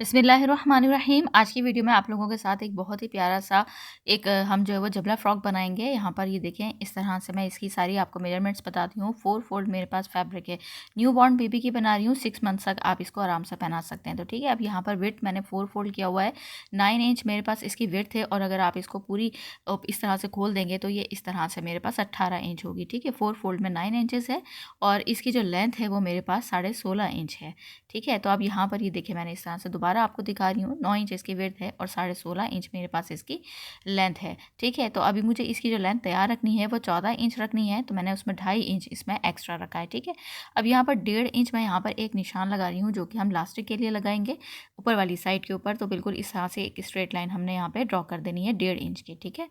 बिस्मिल्लाहिर्रहमानिर्रहीम। आज की वीडियो में आप लोगों के साथ एक बहुत ही प्यारा सा हम जो है वो जबला फ्रॉक बनाएंगे। यहाँ पर ये देखें, इस तरह से मैं इसकी सारी आपको मेजरमेंट्स बताती हूँ। 4 फोल्ड मेरे पास फैब्रिक है। न्यू बॉर्न बेबी की बना रही हूँ। 6 मंथ्स तक आप इसको आराम से पहना सकते हैं। तो ठीक है, अब यहाँ पर विड्थ मैंने 4 फोल्ड किया हुआ है। 9 इंच मेरे पास इसकी विड्थ है, और अगर आप इसको पूरी इस तरह से खोल देंगे तो ये इस तरह से मेरे पास 18 इंच होगी। ठीक है, 4 फोल्ड में 9 इंचेस है, और इसकी जो लेंथ है वो मेरे पास 16.5 इंच है। ठीक है, तो अब यहाँ पर ये देखिए, मैंने इस तरह से दोबारा आपको दिखा रही हूँ। 9 इंच इसकी विड्थ है और 16.5 इंच मेरे पास इसकी लेंथ है। ठीक है, तो अभी मुझे इसकी जो लेंथ तैयार रखनी है वो 14 इंच रखनी है, तो मैंने उसमें 2.5 इंच इसमें एक्स्ट्रा रखा है। ठीक है, अब यहाँ पर 1.5 इंच मैं यहाँ पर एक निशान लगा रही हूँ, जो कि हम लास्टिक के लिए लगाएंगे ऊपर वाली साइड के ऊपर। तो बिल्कुल इस तरह से एक स्ट्रेट लाइन हमने यहाँ पे ड्रॉ कर देनी है 1.5 इंच की। ठीक है,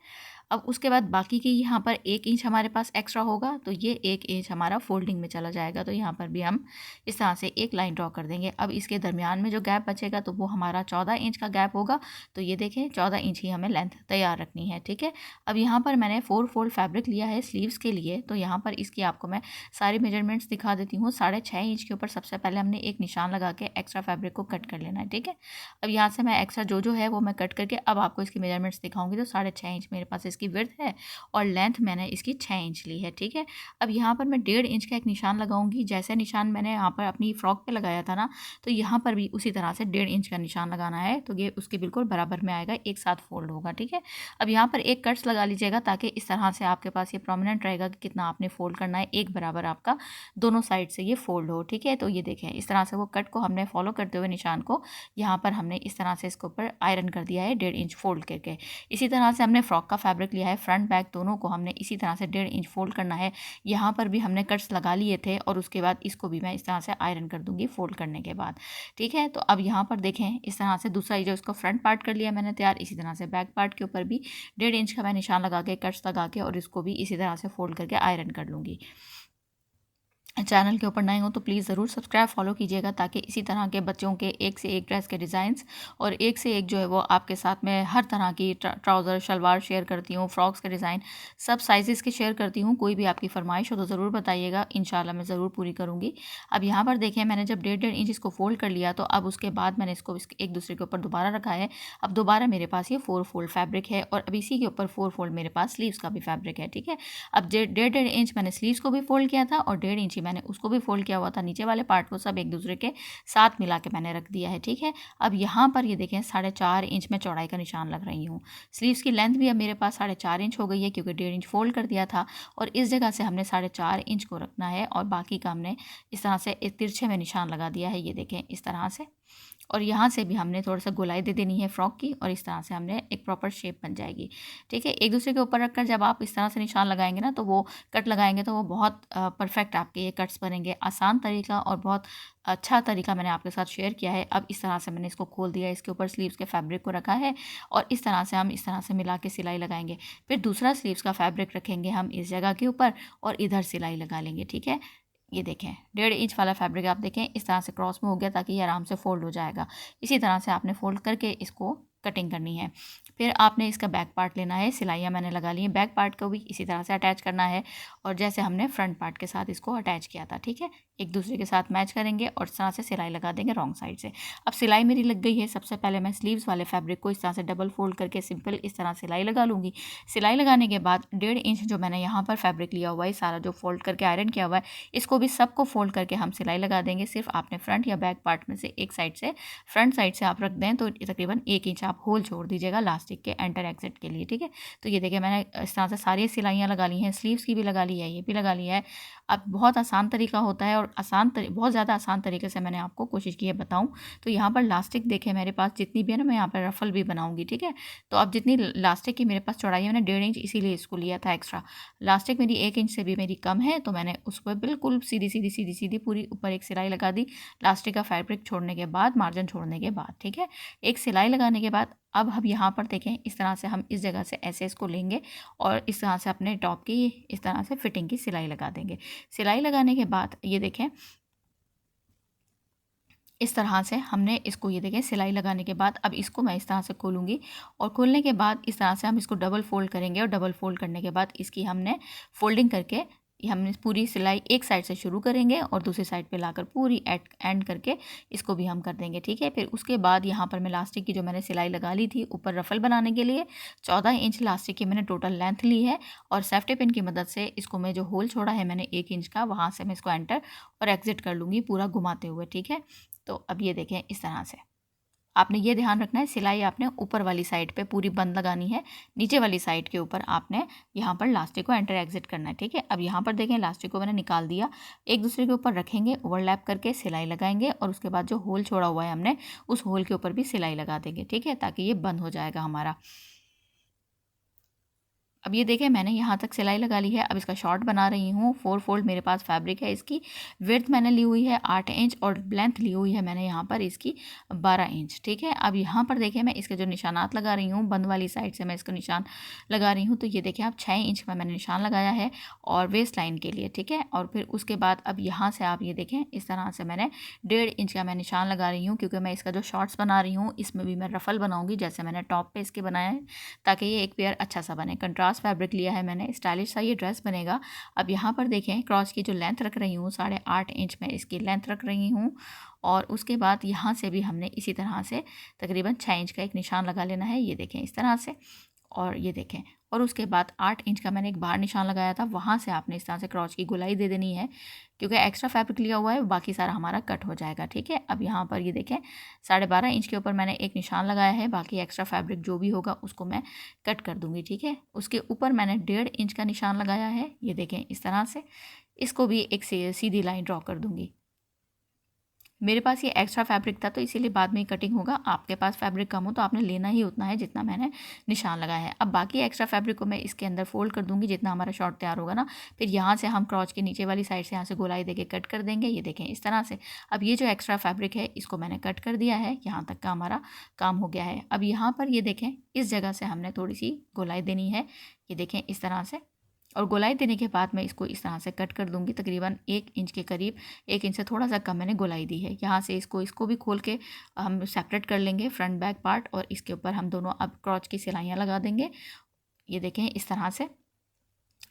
अब उसके बाद बाकी की यहाँ पर 1 इंच हमारे पास एक्स्ट्रा होगा, तो ये 1 इंच हमारा फोल्डिंग में चला जाएगा। तो यहाँ पर भी हम इस तरह से एक लाइन ड्रॉ कर देंगे। अब इसके दरमियान में जो गैप बचेगा तो वो हमारा 14 इंच का गैप होगा। तो ये देखें, 14 इंच ही हमें लेंथ तैयार रखनी है। ठीक है, अब यहाँ पर मैंने 4 फोल्ड फैब्रिक लिया है स्लीव्स के लिए। तो यहाँ पर इसकी आपको मैं सारी मेजरमेंट्स दिखा देती हूँ। 6.5 इंच के ऊपर सबसे पहले हमने एक निशान लगा के एक्स्ट्रा फैब्रिक को कट कर लेना है। ठीक है, अब यहाँ से मैं एक्स्ट्रा जो है वो मैं कट करके अब आपको इसकी मेजरमेंट्स दिखाऊंगी। तो 6.5 इंच मेरे पास इसकी विड्थ है, और लेंथ मैंने इसकी 6 इंच ली है। ठीक है, अब यहाँ पर मैं 1.5 इंच का एक निशान लगाऊंगी। जैसे निशान मैंने यहाँ पर अपनी फ्रॉक पे लगाया था ना, तो यहाँ पर भी उसी तरह से 1.5 इंच का निशान लगाना है। तो ये उसके बिल्कुल बराबर में आएगा, एक साथ फोल्ड होगा। ठीक है, अब यहाँ पर एक कट्स लगा लीजिएगा, ताकि इस तरह से आपके पास ये प्रोमिनेंट रहेगा कि कितना आपने फोल्ड करना है। एक बराबर आपका दोनों साइड से ये फोल्ड हो। ठीक है, तो ये देखें, इस तरह से वो कट को हमने फॉलो करते हुए निशान को यहाँ पर हमने इस तरह से इसके ऊपर आयरन कर दिया है 1.5 इंच फोल्ड करके। इसी तरह से हमने फ्रॉक का फैब्रिक लिया है, फ्रंट बैक दोनों को हमने इसी तरह से 1.5 इंच फोल्ड करना है। यहाँ पर भी हमने कट्स लगा लिए थे, और उसके बाद इसको भी मैं इस तरह से आयरन कर दूंगी फोल्ड करने के बाद। ठीक है, तो अब यहाँ पर देखें, इस तरह से दूसरा जो इसको फ्रंट पार्ट कर लिया मैंने तैयार। इसी तरह से बैक पार्ट के ऊपर भी 1.5 इंच का मैं निशान लगा के कट्स लगा के, और इसको भी इसी तरह से फोल्ड करके आयरन कर लूँगी। चैनल के ऊपर नए हो तो प्लीज़ ज़रूर सब्सक्राइब फॉलो कीजिएगा, ताकि इसी तरह के बच्चों के एक से एक ड्रेस के डिज़ाइंस और एक से एक जो है वो आपके साथ में हर तरह की ट्राउज़र शलवार शेयर करती हूँ, फ्रॉक्स के डिज़ाइन सब साइज़ेस के शेयर करती हूँ। कोई भी आपकी फरमाइश हो तो ज़रूर बताइएगा, इंशाल्लाह मैं ज़रूर पूरी करूँगी। अब यहाँ पर देखें, मैंने जब 1.5 इंच इसको फोल्ड कर लिया, तो अब उसके बाद मैंने इसको एक दूसरे के ऊपर दोबारा रखा है। अब दोबारा मेरे पास ये 4 फोल्ड फैब्रिक है, और अब इसी के ऊपर 4 फोल्ड मेरे पास स्लीव्स का भी फैब्रिक है। ठीक है, अब 1.5 इंच मैंने स्लीव्स को भी फोल्ड किया था, और 1.5 इंच ही मैंने उसको भी फोल्ड किया हुआ था। नीचे वाले पार्ट को सब एक दूसरे के साथ मिला के मैंने रख दिया है। ठीक है, अब यहाँ पर ये देखें, 4.5 इंच में चौड़ाई का निशान लग रही हूँ। स्लीव्स की लेंथ भी अब मेरे पास 4.5 इंच हो गई है, क्योंकि 1.5 इंच फोल्ड कर दिया था, और इस जगह से हमने 4.5 इंच को रखना है, और बाकी का हमने इस तरह से एक तिरछे में निशान लगा दिया है। ये देखें, इस तरह से, और यहाँ से भी हमने थोड़ा सा गोलाई दे देनी है फ्रॉक की, और इस तरह से हमने एक प्रॉपर शेप बन जाएगी। ठीक है, एक दूसरे के ऊपर रखकर जब आप इस तरह से निशान लगाएंगे ना, तो वो कट लगाएंगे तो वो बहुत परफेक्ट आपके ये कट्स बनेंगे। आसान तरीका और बहुत अच्छा तरीका मैंने आपके साथ शेयर किया है। अब इस तरह से मैंने इसको खोल दिया, इसके ऊपर स्लीव्स के फैब्रिक को रखा है, और इस तरह से हम इस तरह से मिला के सिलाई लगाएंगे। फिर दूसरा स्लीव्स का फैब्रिक रखेंगे हम इस जगह के ऊपर, और इधर सिलाई लगा लेंगे। ठीक है, ये देखें, 1.5 इंच वाला फैब्रिक आप देखें इस तरह से क्रॉस में हो गया, ताकि ये आराम से फोल्ड हो जाएगा। इसी तरह से आपने फोल्ड करके इसको कटिंग करनी है। फिर आपने इसका बैक पार्ट लेना है, सिलाइयाँ मैंने लगा ली हैं, बैक पार्ट को भी इसी तरह से अटैच करना है, और जैसे हमने फ्रंट पार्ट के साथ इसको अटैच किया था। ठीक है, एक दूसरे के साथ मैच करेंगे, और इस तरह से सिलाई लगा देंगे रॉन्ग साइड से। अब सिलाई मेरी लग गई है। सबसे पहले मैं स्लीव्स वाले फैब्रिक को इस तरह से डबल फोल्ड करके सिंपल इस तरह सिलाई लगा लूँगी। सिलाई लगाने के बाद 1.5 इंच जो मैंने यहाँ पर फैब्रिक लिया हुआ है, सारा जो फोल्ड करके आयरन किया हुआ है, इसको भी सबको फोल्ड करके हम सिलाई लगा देंगे। सिर्फ आपने फ्रंट या बैक पार्ट में से एक साइड से, फ्रंट साइड से आप रख दें तो तकरीबन 1 इंच आप होल छोड़ दीजिएगा लास्टिक के एंटर एग्जिट के लिए। ठीक है, तो ये देखिए, मैंने इस तरह से सारी सिलाइयाँ लगा ली हैं, स्लीव्स की भी लगा ली है, ये भी लगा लिया है। अब बहुत आसान तरीका होता है, और बहुत ज़्यादा आसान तरीके से मैंने आपको कोशिश की है बताऊँ। तो यहाँ पर लास्टिक देखें मेरे पास जितनी भी है ना, मैं यहाँ पर रफल भी बनाऊँगी। ठीक है, तो अब जितनी लास्टिक की मेरे पास चौड़ाई है, मैंने 1.5 इंच इसीलिए इसको लिया था एक्स्ट्रा। लास्टिक मेरी 1 इंच से भी मेरी कम है, तो मैंने उसको बिल्कुल सीधी सीधी सीधी सीधी पूरी ऊपर एक सिलाई लगा दी, लास्टिक का फैब्रिक छोड़ने के बाद, मार्जिन छोड़ने के बाद। ठीक है, एक सिलाई लगाने के बाद अब हम यहाँ पर देखें, इस तरह से हम इस जगह से ऐसे इसको लेंगे, और इस तरह से अपने टॉप की इस तरह से फिटिंग की सिलाई लगा देंगे। सिलाई लगाने के बाद ये देखें, इस तरह से हमने इसको, ये देखें, सिलाई लगाने के बाद अब इसको मैं इस तरह से खोलूँगी, और खोलने के बाद इस तरह से हम इसको डबल फोल्ड करेंगे, और डबल फोल्ड करने के बाद इसकी हमने फोल्डिंग करके हम पूरी सिलाई एक साइड से शुरू करेंगे और दूसरी साइड पे लाकर पूरी एंड करके इसको भी हम कर देंगे, ठीक है। फिर उसके बाद यहाँ पर मैं लास्टिक की जो मैंने सिलाई लगा ली थी ऊपर रफल बनाने के लिए 14 इंच लास्टिक की मैंने टोटल लेंथ ली है और सेफ्टी पिन की मदद से इसको मैं जो होल छोड़ा है मैंने 1 इंच का, वहाँ से मैं इसको एंटर और एग्जिट कर लूँगी पूरा घुमाते हुए, ठीक है। तो अब ये देखें इस तरह से आपने ये ध्यान रखना है सिलाई आपने ऊपर वाली साइड पे पूरी बंद लगानी है, नीचे वाली साइड के ऊपर आपने यहाँ पर लास्टिक को एंटर एग्जिट करना है, ठीक है। अब यहाँ पर देखें लास्टिक को मैंने निकाल दिया, एक दूसरे के ऊपर रखेंगे, ओवरलैप करके सिलाई लगाएंगे और उसके बाद जो होल छोड़ा हुआ है हमने उस होल के ऊपर भी सिलाई लगा देंगे, ठीक है, ताकि ये बंद हो जाएगा हमारा। अब ये देखें मैंने यहाँ तक सिलाई लगा ली है। अब इसका शॉर्ट बना रही हूँ। 4 फोल्ड मेरे पास फैब्रिक है, इसकी विड्थ मैंने ली हुई है 8 इंच और लेंथ ली हुई है मैंने यहाँ पर इसकी 12 इंच, ठीक है। अब यहाँ पर देखें मैं इसके जो निशानात लगा रही हूँ, बंद वाली साइड से मैं इसका निशान लगा रही हूँ। तो ये देखें आप 6 इंच का मैंने निशान लगाया है और वेस्ट लाइन के लिए, ठीक है। और फिर उसके बाद अब यहाँ से आप ये देखें इस तरह से मैंने 1.5 इंच का मैं निशान लगा रही हूँ, क्योंकि मैं इसका जो शॉर्ट्स बना रही हूँ इसमें भी मैं रफल बनाऊँगी जैसे मैंने टॉप पर इसके बनाया है, ताकि ये एक पेयर अच्छा सा बने। कंट्रास्ट फैब्रिक लिया है मैंने, स्टाइलिश सा ये ड्रेस बनेगा। अब यहाँ पर देखें क्रॉस की जो लेंथ रख रही हूँ 8.5 इंच में इसकी लेंथ रख रही हूँ और उसके बाद यहाँ से भी हमने इसी तरह से तकरीबन 6 इंच का एक निशान लगा लेना है, ये देखें इस तरह से। और ये देखें और उसके बाद 8 इंच का मैंने एक बाहर निशान लगाया था, वहाँ से आपने इस तरह से क्रॉस की गोलाई दे देनी है, क्योंकि एक्स्ट्रा फैब्रिक लिया हुआ है, बाकी सारा हमारा कट हो जाएगा, ठीक है। अब यहाँ पर ये देखें 12.5 इंच के ऊपर मैंने एक निशान लगाया है, बाकी एक्स्ट्रा फैब्रिक जो भी होगा उसको मैं कट कर दूँगी, ठीक है। उसके ऊपर मैंने 1.5 इंच का निशान लगाया है, ये देखें इस तरह से। इसको भी एक सीधी लाइन ड्रॉ कर दूँगी। मेरे पास ये एक्स्ट्रा फैब्रिक था तो इसीलिए बाद में कटिंग होगा। आपके पास फैब्रिक कम हो तो आपने लेना ही उतना है जितना मैंने निशान लगाया है। अब बाकी एक्स्ट्रा फैब्रिक को मैं इसके अंदर फोल्ड कर दूंगी जितना हमारा शॉर्ट तैयार होगा ना। फिर यहाँ से हम क्रॉच के नीचे वाली साइड से यहाँ से गोलाई देके कट कर देंगे, ये देखें इस तरह से। अब ये जो एक्स्ट्रा फैब्रिक है इसको मैंने कट कर दिया है, यहाँ तक का हमारा काम हो गया है। अब यहाँ पर ये देखें इस जगह से हमने थोड़ी सी गोलाई देनी है, ये देखें इस तरह से। और गोलाई देने के बाद मैं इसको इस तरह से कट कर दूंगी, तकरीबन 1 इंच के करीब, 1 इंच से थोड़ा सा कम मैंने गोलाई दी है। यहाँ से इसको भी खोल के हम सेपरेट कर लेंगे फ्रंट बैक पार्ट और इसके ऊपर हम दोनों अब क्रॉच की सिलाइयाँ लगा देंगे, ये देखें इस तरह से।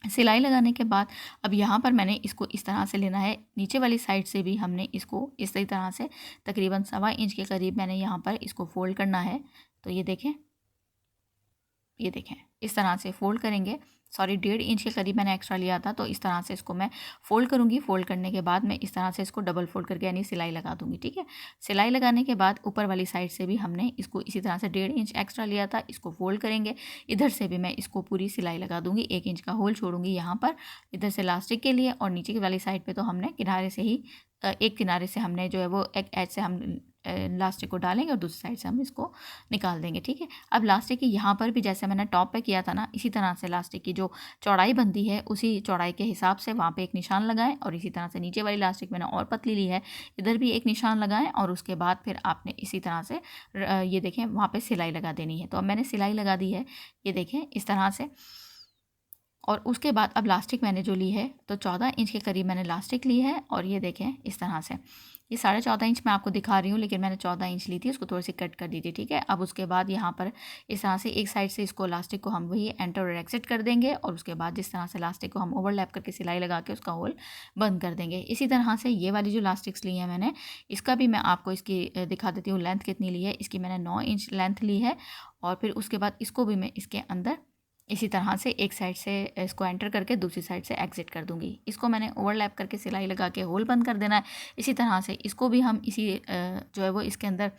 सिलाई लगाने के बाद अब यहाँ पर मैंने इसको इस तरह से लेना है, नीचे वाली साइड से भी हमने इसको इसी तरह से तकरीबन 1.25 इंच के करीब मैंने यहाँ पर इसको फोल्ड करना है। तो ये देखें इस तरह से फोल्ड करेंगे। 1.5 इंच के करीब मैंने एक्स्ट्रा लिया था, तो इस तरह से इसको मैं फ़ोल्ड करूँगी। फ़ोल्ड करने के बाद मैं इस तरह से इसको डबल फोल्ड करके यानी सिलाई लगा दूँगी, ठीक है। सिलाई लगाने के बाद ऊपर वाली साइड से भी हमने इसको इसी तरह से 1.5 इंच एक्स्ट्रा लिया था, इसको फोल्ड करेंगे। इधर से भी मैं इसको पूरी सिलाई लगा दूँगी, 1 इंच का होल छोड़ूंगी यहाँ पर इधर से लास्टिक के लिए, और नीचे वाली साइड पर तो हमने किनारे से ही एक किनारे से हमने जो है वो एक एज से हम लास्टिक को डालेंगे और दूसरी साइड से हम इसको निकाल देंगे, ठीक है। अब लास्टिक की यहाँ पर भी जैसे मैंने टॉप पे किया था ना, इसी तरह से लास्टिक की जो चौड़ाई बनती है उसी चौड़ाई के हिसाब से वहाँ पे एक निशान लगाएं और इसी तरह से नीचे वाली लास्टिक मैंने और पतली ली है, इधर भी एक निशान लगाएं और उसके बाद फिर आपने इसी तरह से ये देखें वहाँ पर सिलाई लगा देनी है। तो अब मैंने सिलाई लगा दी है, ये देखें इस तरह से। और उसके बाद अब लास्टिक मैंने जो ली है तो 14 इंच के करीब मैंने लास्टिक ली है और ये देखें इस तरह से। ये 14.5 इंच मैं आपको दिखा रही हूँ, लेकिन मैंने 14 इंच ली थी, उसको थोड़ी सी कट कर दी थी, ठीक है। अब उसके बाद यहाँ पर इस तरह से एक साइड से इसको लास्टिक को हम वही एंटर और एक्सिट कर देंगे और उसके बाद जिस तरह से लास्टिक को हम ओवरलैप करके सिलाई लगा के उसका होल बंद कर देंगे। इसी तरह से ये वाली जो लास्टिक्स ली है मैंने, इसका भी मैं आपको इसकी दिखा देती हूँ लेंथ कितनी ली है। इसकी मैंने 9 इंच लेंथ ली है और फिर उसके बाद इसको भी मैं इसके अंदर इसी तरह से एक साइड से इसको एंटर करके दूसरी साइड से एग्जिट कर दूंगी। इसको मैंने ओवरलैप करके सिलाई लगा के होल बंद कर देना है। इसी तरह से इसको भी हम इसी जो है वो इसके अंदर,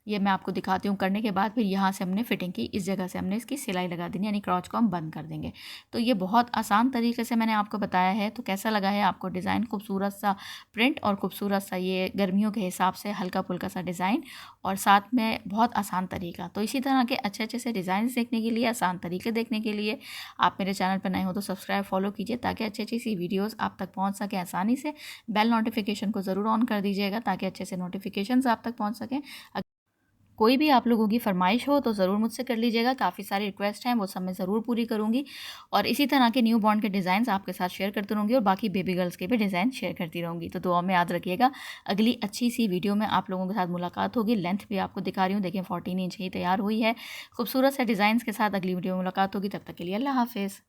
ये मैं आपको दिखाती हूँ करने के बाद फिर यहाँ से हमने फिटिंग की, इस जगह से हमने इसकी सिलाई लगा देनी, यानी क्रॉच को हम बंद कर देंगे। तो ये बहुत आसान तरीके से मैंने आपको बताया है। तो कैसा लगा है आपको डिज़ाइन? खूबसूरत सा प्रिंट और खूबसूरत सा ये गर्मियों के हिसाब से हल्का फुल्का सा डिज़ाइन और साथ में बहुत आसान तरीका। तो इसी तरह के अच्छे अच्छे से डिज़ाइन देखने के लिए, आसान तरीके देखने के लिए आप मेरे चैनल पर नए हो तो सब्सक्राइब फॉलो कीजिए, ताकि अच्छी अच्छी सी वीडियोज़ आप तक पहुँच सकें आसानी से। बेल नोटिफिकेशन को ज़रूर ऑन कर दीजिएगा ताकि अच्छे से नोटिफिकेशन आप तक पहुँच सकें। कोई भी आप लोगों की फरमाइश हो तो ज़रूर मुझसे कर लीजिएगा, काफ़ी सारी रिक्वेस्ट हैं वो सब मैं ज़रूर पूरी करूँगी। और इसी तरह के न्यू बॉर्न के डिज़ाइंस आपके साथ शेयर करती रहूँगी और बाकी बेबी गर्ल्स के भी डिज़ाइन शेयर करती रहूँगी। तो दुआ में याद रखिएगा। अगली अच्छी सी वीडियो में आप लोगों के साथ मुलाकात होगी। लेंथ भी आपको दिखा रही हूँ, देखें 14 इंच ही तैयार हुई है खूबसूरत से डिज़ाइंस के साथ। अगली वीडियो में मुलाकात होगी, तब तक के लिए अल्लाह हाफिज़।